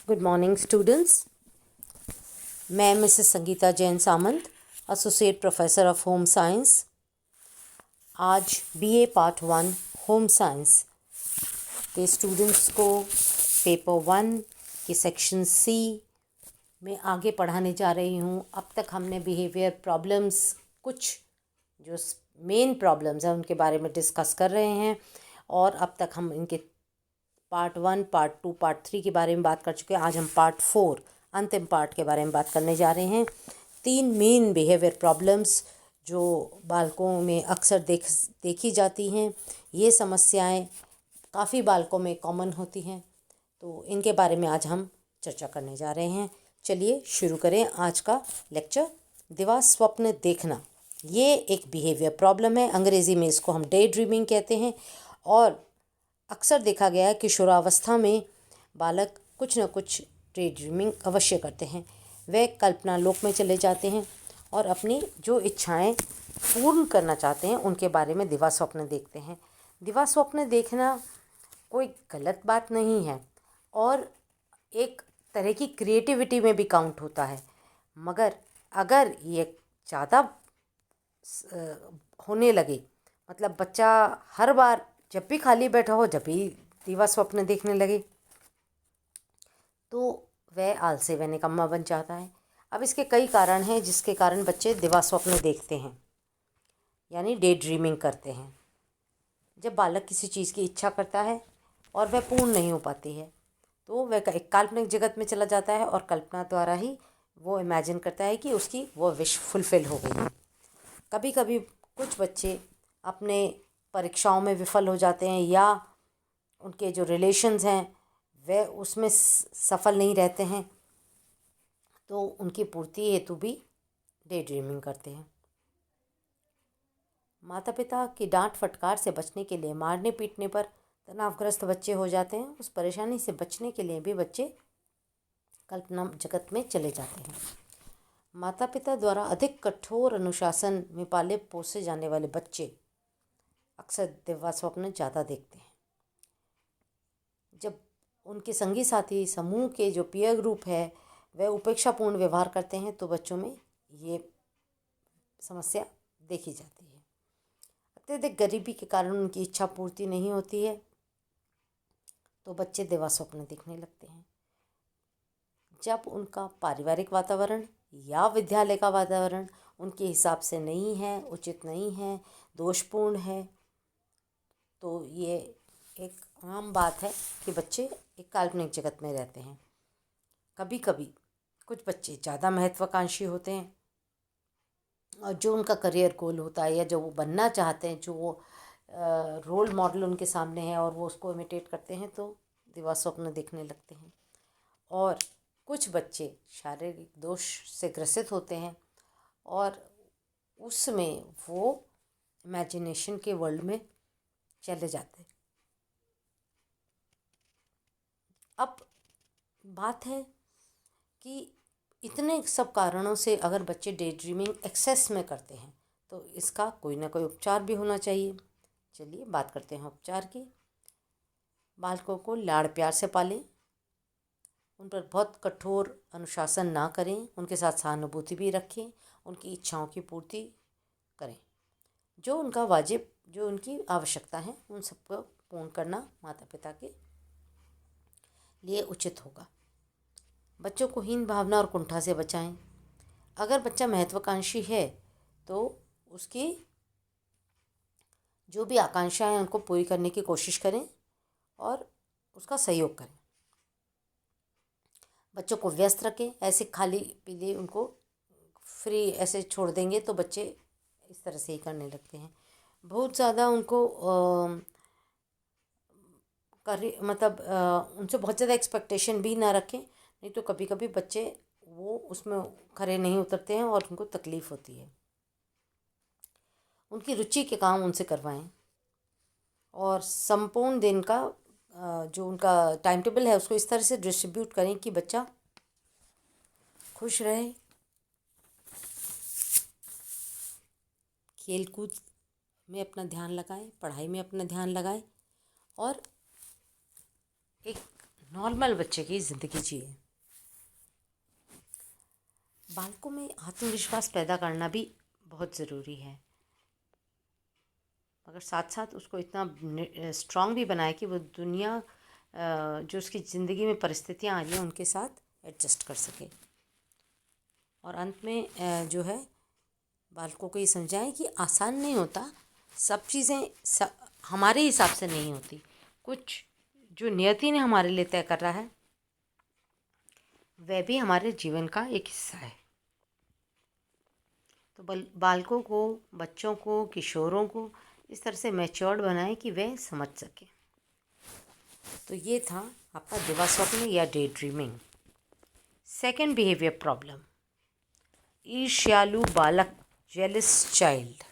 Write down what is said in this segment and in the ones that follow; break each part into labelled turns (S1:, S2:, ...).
S1: Good morning students. मैं Mrs Sangeeta Jain Samant, associate professor of home science. आज BA part 1 home science के students को paper 1 के सेक्शन सी में आगे पढ़ाने जा रही हूँ। अब तक हमने बिहेवियर प्रॉब्लम्स, कुछ जो मेन प्रॉब्लम्स हैं उनके बारे में डिस्कस कर रहे हैं, और अब तक हम इनके पार्ट 1, पार्ट 2, पार्ट 3 के बारे में बात कर चुके हैं। आज हम पार्ट 4, अंतिम पार्ट के बारे में बात करने जा रहे हैं। 3 मेन बिहेवियर प्रॉब्लम्स जो बालकों में अक्सर देखी जाती हैं। ये समस्याएं काफ़ी बालकों में कॉमन होती हैं, तो इनके बारे में आज हम चर्चा करने जा रहे हैं। चलिए शुरू करें आज का लेक्चर। दिवा स्वप्न देखना ये एक बिहेवियर प्रॉब्लम है। अंग्रेज़ी में इसको हम डे ड्रीमिंग कहते हैं, और अक्सर देखा गया है कि किशोरावस्था में बालक कुछ न कुछ डे ड्रीमिंग अवश्य करते हैं। वे कल्पना लोक में चले जाते हैं और अपनी जो इच्छाएं पूर्ण करना चाहते हैं उनके बारे में दिवा स्वप्न देखते हैं। दिवा स्वप्न देखना कोई गलत बात नहीं है, और एक तरह की क्रिएटिविटी में भी काउंट होता है, मगर अगर ये ज़्यादा होने लगे, मतलब बच्चा हर बार जब भी खाली बैठा हो जब भी दिवा स्वप्न देखने लगे, तो वह आलसी व निकम्मा बन जाता है। अब इसके कई कारण हैं जिसके कारण बच्चे दिवा स्वप्न देखते हैं, यानी डे ड्रीमिंग करते हैं। जब बालक किसी चीज़ की इच्छा करता है और वह पूर्ण नहीं हो पाती है, तो वह एक काल्पनिक जगत में चला जाता है और कल्पना द्वारा ही वो इमेजिन करता है कि उसकी वो विश फुलफ़िल हो गई है। कभी कभी कुछ बच्चे अपने परीक्षाओं में विफल हो जाते हैं, या उनके जो रिलेशंस हैं वे उसमें सफल नहीं रहते हैं, तो उनकी पूर्ति हेतु भी डे ड्रीमिंग करते हैं। माता पिता की डांट फटकार से बचने के लिए मारने पीटने पर तनावग्रस्त बच्चे हो जाते हैं। उस परेशानी से बचने के लिए भी बच्चे कल्पना जगत में चले जाते हैं। माता पिता द्वारा अधिक कठोर अनुशासन में पाले पोसे जाने वाले बच्चे अक्सर दिवा स्वप्न ज़्यादा देखते हैं। जब उनके संगी साथी समूह के जो पीयर ग्रुप है वह उपेक्षापूर्ण व्यवहार करते हैं, तो बच्चों में ये समस्या देखी जाती है। अत्यधिक गरीबी के कारण उनकी इच्छा पूर्ति नहीं होती है, तो बच्चे दिवा स्वप्न देखने लगते हैं। जब उनका पारिवारिक वातावरण या विद्यालय का वातावरण उनके हिसाब से नहीं है, उचित नहीं है, दोषपूर्ण है, तो ये एक आम बात है कि बच्चे एक काल्पनिक जगत में रहते हैं। कभी कभी कुछ बच्चे ज़्यादा महत्वाकांक्षी होते हैं, और जो उनका करियर गोल होता है या जो वो बनना चाहते हैं, जो वो रोल मॉडल उनके सामने है और वो उसको इमिटेट करते हैं, तो दिवा स्वप्न देखने लगते हैं। और कुछ बच्चे शारीरिक दोष से ग्रसित होते हैं और उसमें वो इमेजिनेशन के वर्ल्ड में चले जाते हैं। अब बात है कि इतने सब कारणों से अगर बच्चे डे ड्रीमिंग एक्सेस में करते हैं, तो इसका कोई ना कोई उपचार भी होना चाहिए। चलिए बात करते हैं उपचार की। बालकों को लाड़ प्यार से पालें, उन पर बहुत कठोर अनुशासन ना करें, उनके साथ सहानुभूति भी रखें, उनकी इच्छाओं की पूर्ति करें। जो उनका वाजिब, जो उनकी आवश्यकता है, उन सबको पूर्ण करना माता पिता के लिए उचित होगा। बच्चों को हीन भावना और कुंठा से बचाएं। अगर बच्चा महत्वाकांक्षी है तो उसकी जो भी आकांक्षाएं हैं उनको पूरी करने की कोशिश करें और उसका सहयोग करें। बच्चों को व्यस्त रखें। ऐसे खाली पीले उनको फ्री ऐसे छोड़ देंगे तो बच्चे इस तरह से ही करने लगते हैं। बहुत ज़्यादा उनको उनसे बहुत ज़्यादा एक्सपेक्टेशन भी ना रखें, नहीं तो कभी कभी बच्चे वो उसमें खरे नहीं उतरते हैं और उनको तकलीफ़ होती है। उनकी रुचि के काम उनसे करवाएं, और संपूर्ण दिन का जो उनका टाइम टेबल है उसको इस तरह से डिस्ट्रीब्यूट करें कि बच्चा खुश रहे, खेल कूद में अपना ध्यान लगाए, पढ़ाई में अपना ध्यान लगाए, और एक नॉर्मल बच्चे की ज़िंदगी जिए। बालकों में आत्मविश्वास पैदा करना भी बहुत ज़रूरी है, मगर साथ साथ उसको इतना स्ट्रांग भी बनाए कि वो दुनिया जो उसकी ज़िंदगी में परिस्थितियाँ आ रही हैं उनके साथ एडजस्ट कर सके। और अंत में जो है बालकों को ये समझाएं कि आसान नहीं होता, सब चीज़ें हमारे हिसाब से नहीं होती, कुछ जो नियति ने हमारे लिए तय कर रहा है वह भी हमारे जीवन का एक हिस्सा है। तो बालकों को, बच्चों को, किशोरों को इस तरह से मैच्योर्ड बनाएं कि वे समझ सकें। तो ये था आपका दिवा स्वप्न या day dreaming. Second behaviour problem, ईर्ष्यालु बालक, जेलस चाइल्ड।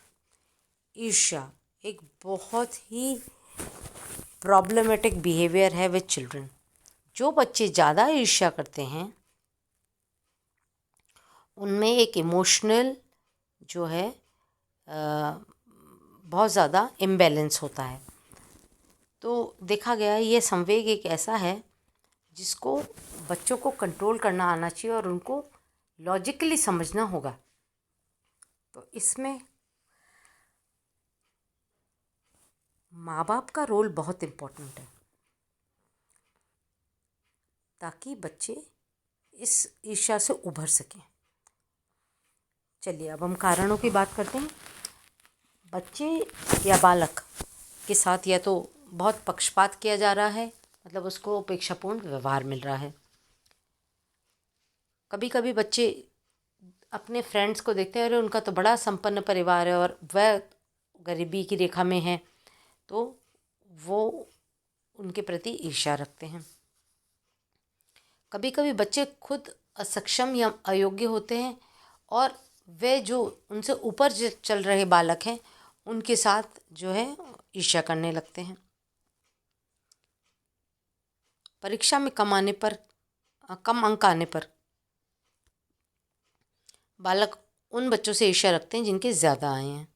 S1: ईर्ष्या एक बहुत ही प्रॉब्लमेटिक बिहेवियर है विद चिल्ड्रन। जो बच्चे ज़्यादा ईर्ष्या करते हैं उनमें एक इमोशनल जो है बहुत ज़्यादा इम्बैलेंस होता है। तो देखा गया है ये संवेग एक ऐसा है जिसको बच्चों को कंट्रोल करना आना चाहिए और उनको लॉजिकली समझना होगा। तो इसमें माँ बाप का रोल बहुत इम्पोर्टेंट है ताकि बच्चे इस ईर्ष्या से उभर सकें। चलिए अब हम कारणों की बात करते हैं। बच्चे या बालक के साथ या तो बहुत पक्षपात किया जा रहा है, मतलब उसको उपेक्षापूर्ण व्यवहार मिल रहा है। कभी कभी बच्चे अपने फ्रेंड्स को देखते हैं, अरे उनका तो बड़ा संपन्न परिवार है और वह गरीबी की रेखा में है, तो वो उनके प्रति ईर्ष्या रखते हैं। कभी कभी बच्चे खुद असक्षम या अयोग्य होते हैं और वे जो उनसे ऊपर चल रहे बालक हैं उनके साथ जो है ईर्ष्या करने लगते हैं। परीक्षा में कम अंक आने पर बालक उन बच्चों से ईर्ष्या रखते हैं जिनके ज़्यादा आए हैं।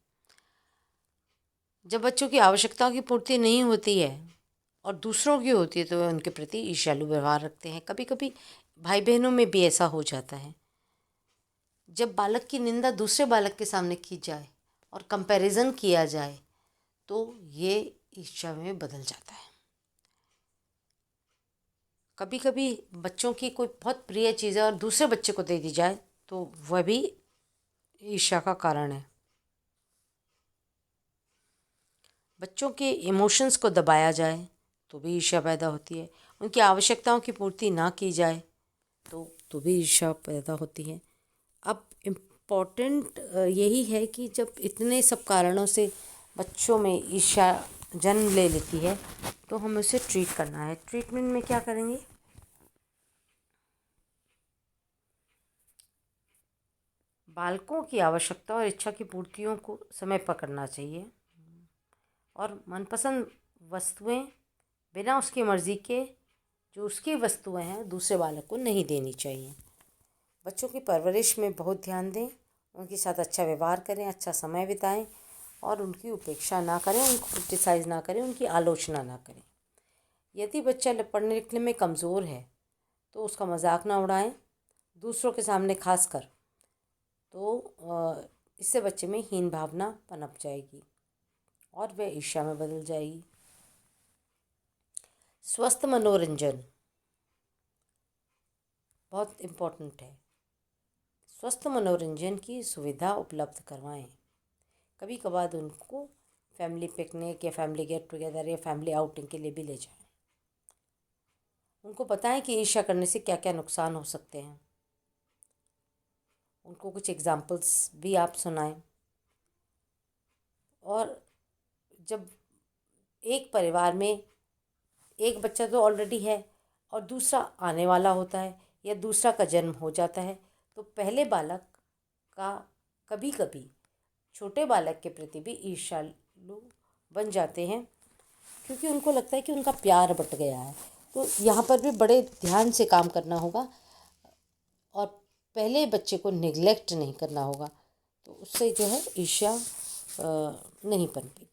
S1: जब बच्चों की आवश्यकताओं की पूर्ति नहीं होती है और दूसरों की होती है तो वे उनके प्रति ईर्ष्यालु व्यवहार रखते हैं। कभी कभी भाई बहनों में भी ऐसा हो जाता है। जब बालक की निंदा दूसरे बालक के सामने की जाए और कंपैरिजन किया जाए तो ये ईर्ष्या में बदल जाता है। कभी कभी बच्चों की कोई बहुत प्रिय चीज़ है और दूसरे बच्चे को दे दी जाए तो वह भी ईर्ष्या का कारण है। बच्चों के इमोशंस को दबाया जाए तो भी ईर्ष्या पैदा होती है। उनकी आवश्यकताओं की पूर्ति ना की जाए तो भी ईर्ष्या पैदा होती है। अब इम्पोर्टेंट यही है कि जब इतने सब कारणों से बच्चों में ईर्ष्या जन्म ले लेती है तो हमें उसे ट्रीट करना है। ट्रीटमेंट में क्या करेंगे? बालकों की आवश्यकता और इच्छा की पूर्तियों को समय पर करना चाहिए और मनपसंद वस्तुएं बिना उसकी मर्ज़ी के जो उसकी वस्तुएं हैं दूसरे बालक को नहीं देनी चाहिए। बच्चों की परवरिश में बहुत ध्यान दें, उनके साथ अच्छा व्यवहार करें, अच्छा समय बिताएं और उनकी उपेक्षा ना करें, उनको क्रिटिसाइज़ ना करें, उनकी आलोचना ना करें। यदि बच्चा पढ़ने लिखने में कमज़ोर है तो उसका मजाक ना उड़ाएं, दूसरों के सामने खासकर, तो इससे बच्चे में हीन भावना पनप जाएगी और वह ईर्ष्या में बदल जाएगी। स्वस्थ मनोरंजन बहुत इम्पोर्टेंट है। स्वस्थ मनोरंजन की सुविधा उपलब्ध करवाएं। कभी कभार उनको फैमिली पिकनिक या फैमिली गेट टुगेदर या फैमिली आउटिंग के लिए भी ले जाएं। उनको बताएं कि ईर्ष्या करने से क्या क्या नुकसान हो सकते हैं। उनको कुछ एग्जाम्पल्स भी आप सुनाएं। और जब एक परिवार में एक बच्चा तो ऑलरेडी है और दूसरा आने वाला होता है या दूसरा का जन्म हो जाता है तो पहले बालक का कभी कभी छोटे बालक के प्रति भी ईर्ष्यालु बन जाते हैं क्योंकि उनको लगता है कि उनका प्यार बट गया है। तो यहाँ पर भी बड़े ध्यान से काम करना होगा और पहले बच्चे को निगलेक्ट नहीं करना होगा, तो उससे जो है ईर्ष्या नहीं पनपेगी।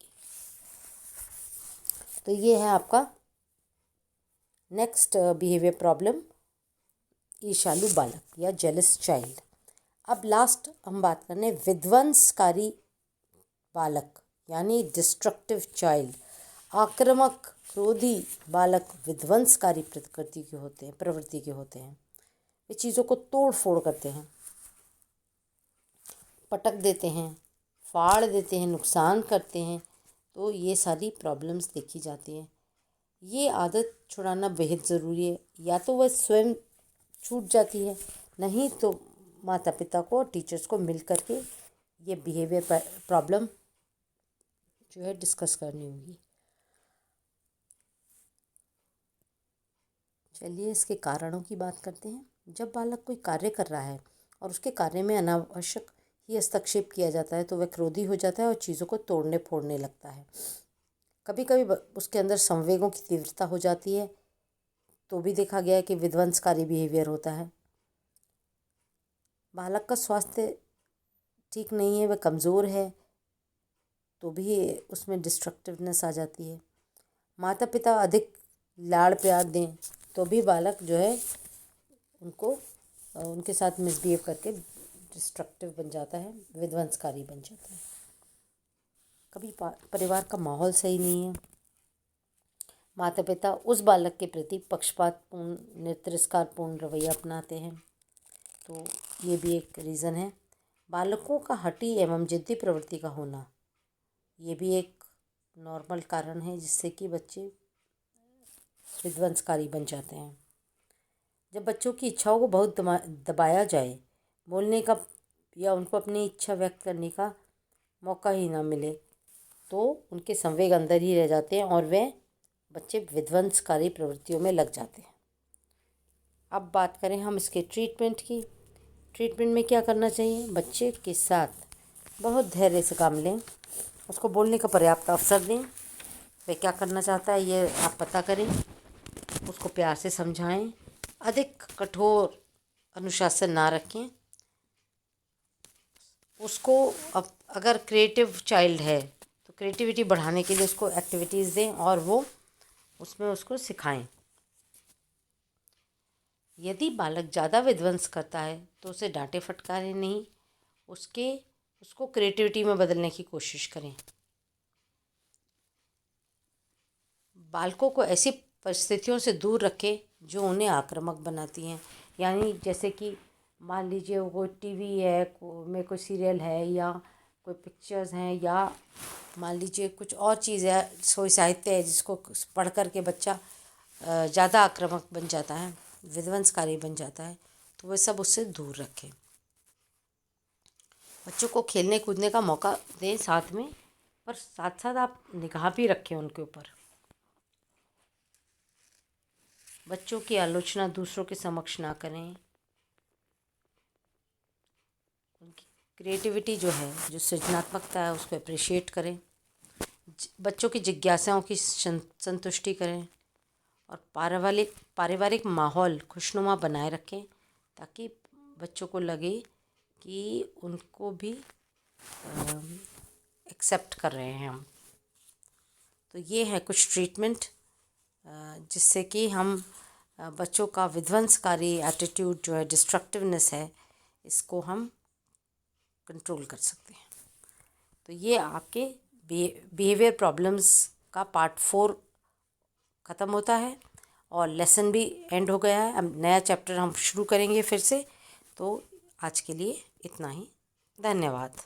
S1: तो ये है आपका नेक्स्ट बिहेवियर प्रॉब्लम, ईर्ष्यालु बालक या जेलस चाइल्ड। अब लास्ट हम बात करने विध्वंसकारी बालक यानी डिस्ट्रक्टिव चाइल्ड। आक्रामक क्रोधी बालक विध्वंसकारी प्रवृत्ति के होते हैं। वे चीज़ों को तोड़ फोड़ करते हैं, पटक देते हैं, फाड़ देते हैं, नुकसान करते हैं। तो ये सारी प्रॉब्लम्स देखी जाती हैं। ये आदत छुड़ाना बेहद ज़रूरी है। या तो वह स्वयं छूट जाती है, नहीं तो माता पिता को और टीचर्स को मिल कर के ये बिहेवियर प्रॉब्लम जो है डिस्कस करनी होगी। चलिए इसके कारणों की बात करते हैं। जब बालक कोई कार्य कर रहा है और उसके कार्य में अनावश्यक ही हस्तक्षेप किया जाता है तो वह क्रोधी हो जाता है और चीज़ों को तोड़ने फोड़ने लगता है। कभी कभी उसके अंदर संवेगों की तीव्रता हो जाती है, तो भी देखा गया है कि विध्वंसकारी बिहेवियर होता है। बालक का स्वास्थ्य ठीक नहीं है, वह कमज़ोर है, तो भी उसमें डिस्ट्रक्टिवनेस आ जाती है। माता पिता अधिक लाड़ प्यार दें तो भी बालक जो है उनके साथ मिसबिहेव करके डिस्ट्रक्टिव बन जाता है, विध्वंसकारी बन जाता है। कभी परिवार का माहौल सही नहीं है, माता पिता उस बालक के प्रति पक्षपातपूर्ण तिरस्कारपूर्ण रवैया अपनाते हैं, तो ये भी एक रीज़न है। बालकों का हठी एवं जिद्दी प्रवृत्ति का होना, ये भी एक नॉर्मल कारण है जिससे कि बच्चे विध्वंसकारी बन जाते हैं। जब बच्चों की इच्छाओं को बहुत दबाया जाए, बोलने का या उनको अपनी इच्छा व्यक्त करने का मौका ही ना मिले, तो उनके संवेग अंदर ही रह जाते हैं और वे बच्चे विध्वंसकारी प्रवृत्तियों में लग जाते हैं। अब बात करें हम इसके ट्रीटमेंट की। ट्रीटमेंट में क्या करना चाहिए? बच्चे के साथ बहुत धैर्य से काम लें, उसको बोलने का पर्याप्त अवसर दें, वह क्या करना चाहता है ये आप पता करें, उसको प्यार से समझाएं, अधिक कठोर अनुशासन ना रखें। उसको अगर क्रिएटिव चाइल्ड है तो क्रिएटिविटी बढ़ाने के लिए उसको एक्टिविटीज़ दें और वो उसमें उसको सिखाएं। यदि बालक ज़्यादा विध्वंस करता है तो उसे डांटे फटकारें नहीं, उसको क्रिएटिविटी में बदलने की कोशिश करें। बालकों को ऐसी परिस्थितियों से दूर रखें जो उन्हें आक्रामक बनाती हैं। यानी जैसे कि मान लीजिए वो कोई टीवी है में कोई सीरियल है या कोई पिक्चर्स हैं, या मान लीजिए कुछ और चीज़ है, कोई साहित्य है जिसको पढ़ कर के बच्चा ज़्यादा आक्रामक बन जाता है, विध्वंसकारी बन जाता है, तो वे सब उससे दूर रखें। बच्चों को खेलने कूदने का मौका दें साथ में, पर साथ साथ आप निगाह भी रखें उनके ऊपर। बच्चों की आलोचना दूसरों के समक्ष ना करें। उनकी क्रिएटिविटी जो है, जो सृजनात्मकता है, उसको अप्रिशिएट करें। बच्चों की जिज्ञासाओं की संतुष्टि करें और पारिवारिक माहौल खुशनुमा बनाए रखें ताकि बच्चों को लगे कि उनको भी एक्सेप्ट कर रहे हैं हम। तो ये है कुछ ट्रीटमेंट जिससे कि हम बच्चों का विध्वंसकारी एटीट्यूड जो है, डिस्ट्रक्टिवनेस है, इसको हम कंट्रोल कर सकते हैं। तो ये आपके बिहेवियर प्रॉब्लम्स का पार्ट 4 ख़त्म होता है और लेसन भी एंड हो गया है। अब नया चैप्टर हम शुरू करेंगे फिर से। तो आज के लिए इतना ही। धन्यवाद।